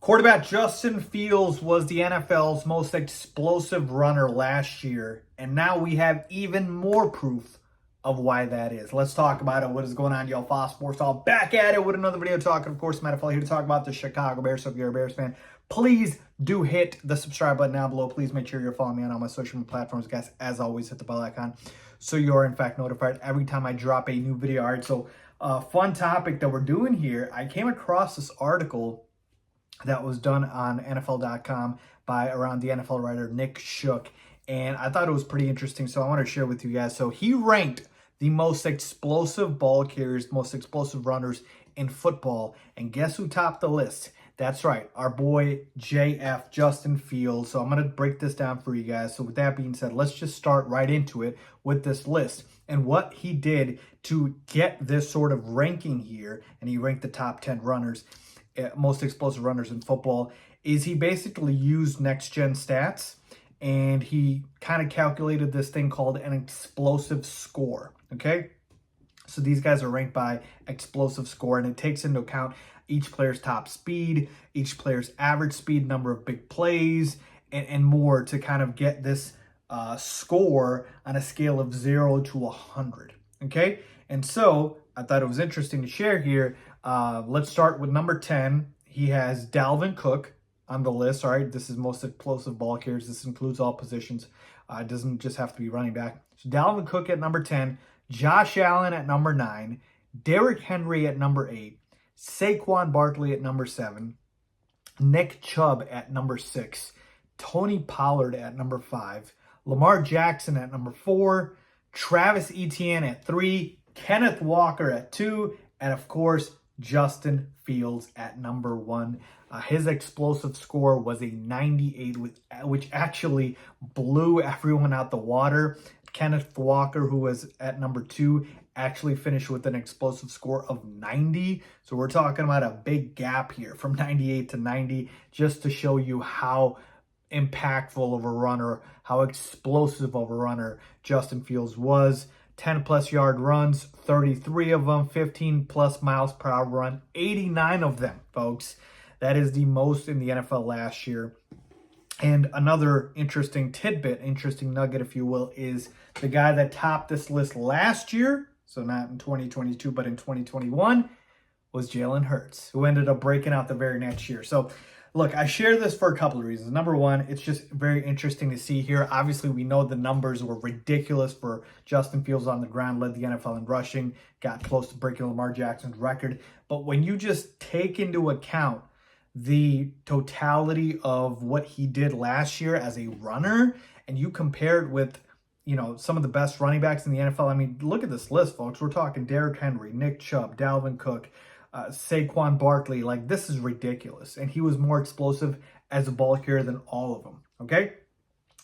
Quarterback Justin Fields was the NFL's most explosive runner last year, and now we have even more proof of why that is. Let's talk about it. What is going on, y'all? Faiz Sports all back at it with another video talking, of course, NFL here to talk about the Chicago Bears. So if you're a Bears fan, please do hit the subscribe button down below. Please make sure you're following me on all my social media platforms, guys. As always, hit the bell icon so you're in fact notified every time I drop a new video. All right, so fun topic that we're doing here. I came across this article that was done on NFL.com by around the NFL writer Nick Shook, and I thought it was pretty interesting, so I want to share with you guys. So he ranked the most explosive ball carriers, most explosive runners in football, and guess who topped the list? That's right, our boy JF, Justin Fields. So I'm going to break this down for you guys. So with that being said, let's just start right into it with this list and what he did to get this sort of ranking here, and he ranked the top 10 runners, most explosive runners in football, is he basically used next gen stats and he kind of calculated this thing called an explosive score. Okay, so these guys are ranked by explosive score, and it takes into account each player's top speed, each player's average speed, number of big plays, and more to kind of get this score on a scale of 0 to 100. Okay, and so I thought it was interesting to share here. Let's start with number 10. He has Dalvin Cook on the list. All right, this is most explosive ball carriers. This includes all positions. It doesn't just have to be running back. So Dalvin Cook at number 10, Josh Allen at number 9, Derrick Henry at number 8, Saquon Barkley at number 7, Nick Chubb at number 6, Tony Pollard at number 5, Lamar Jackson at number 4, Travis Etienne at 3, Kenneth Walker at 2, and of course, Justin Fields at number 1. His explosive score was a 98, which actually blew everyone out the water. Kenneth Walker, who was at number 2, actually finished with an explosive score of 90. So we're talking about a big gap here from 98 to 90, just to show you how impactful of a runner, how explosive of a runner Justin Fields was. 10 plus yard runs, 33 of them, 15 plus miles per hour run, 89 of them, folks. That is the most in the NFL last year. And another interesting tidbit, interesting nugget, if you will, is the guy that topped this list last year, so not in 2022, but in 2021, was Jalen Hurts, who ended up breaking out the very next year. So look, I share this for a couple of reasons. Number one, it's just very interesting to see here. Obviously, we know the numbers were ridiculous for Justin Fields on the ground, led the NFL in rushing, got close to breaking Lamar Jackson's record. But when you just take into account the totality of what he did last year as a runner, and you compare it with, you know, some of the best running backs in the NFL. I mean, look at this list, folks. We're talking Derrick Henry, Nick Chubb, Dalvin Cook, Saquon Barkley. Like, this is ridiculous. And he was more explosive as a ball carrier than all of them. Okay.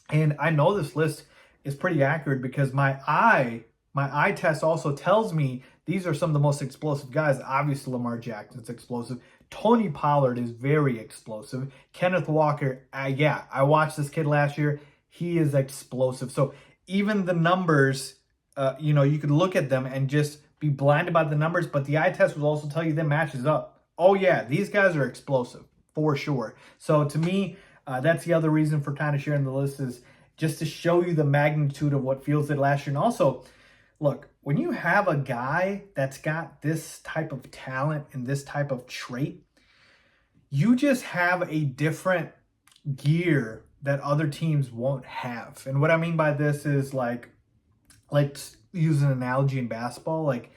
And I know this list is pretty accurate because my eye test also tells me these are some of the most explosive guys. Obviously, Lamar Jackson's explosive. Tony Pollard is very explosive. Kenneth Walker, yeah, I watched this kid last year. He is explosive. So even the numbers, you know, you could look at them and just be blinded by the numbers, but the eye test will also tell you that matches up. Oh yeah, these guys are explosive for sure. So to me, that's the other reason for kind of sharing the list, is just to show you the magnitude of what Fields did last year. And also, look, when you have a guy that's got this type of talent and this type of trait, you just have a different gear that other teams won't have. And what I mean by this is like use an analogy in basketball. Like,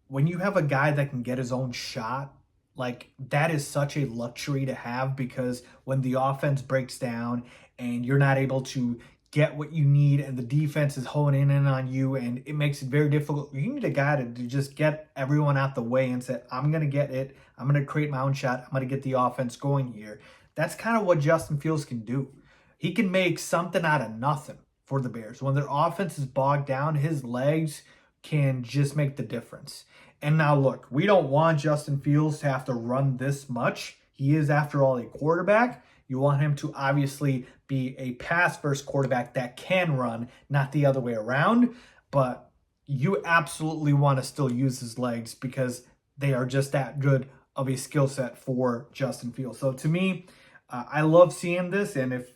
when you have a guy that can get his own shot, like, that is such a luxury to have, because when the offense breaks down and you're not able to get what you need and the defense is honing in on you and it makes it very difficult, you need a guy to just get everyone out the way and say, I'm going to get it. I'm going to create my own shot. I'm going to get the offense going here. That's kind of what Justin Fields can do. He can make something out of nothing for the Bears. When their offense is bogged down, his legs can just make the difference. And now look, we don't want Justin Fields to have to run this much. He is, after all, a quarterback. You want him to obviously be a pass-first quarterback that can run, not the other way around. But you absolutely want to still use his legs because they are just that good of a skill set for Justin Fields. So to me, I love seeing this. And if,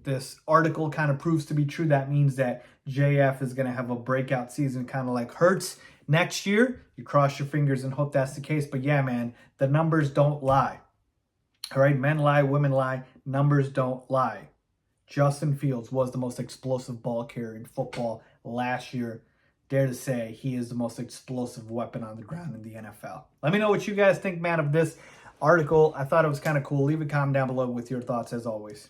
this article kind of proves to be true, that means that JF is going to have a breakout season, kind of like Hurts next year. You cross your fingers and hope that's the case. But yeah, man, the numbers don't lie. All right, men lie, women lie, numbers don't lie. Justin Fields was the most explosive ball carrier in football last year. Dare to say he is the most explosive weapon on the ground in the NFL. Let me know what you guys think, man, of this article. I thought it was kind of cool. Leave a comment down below with your thoughts as always.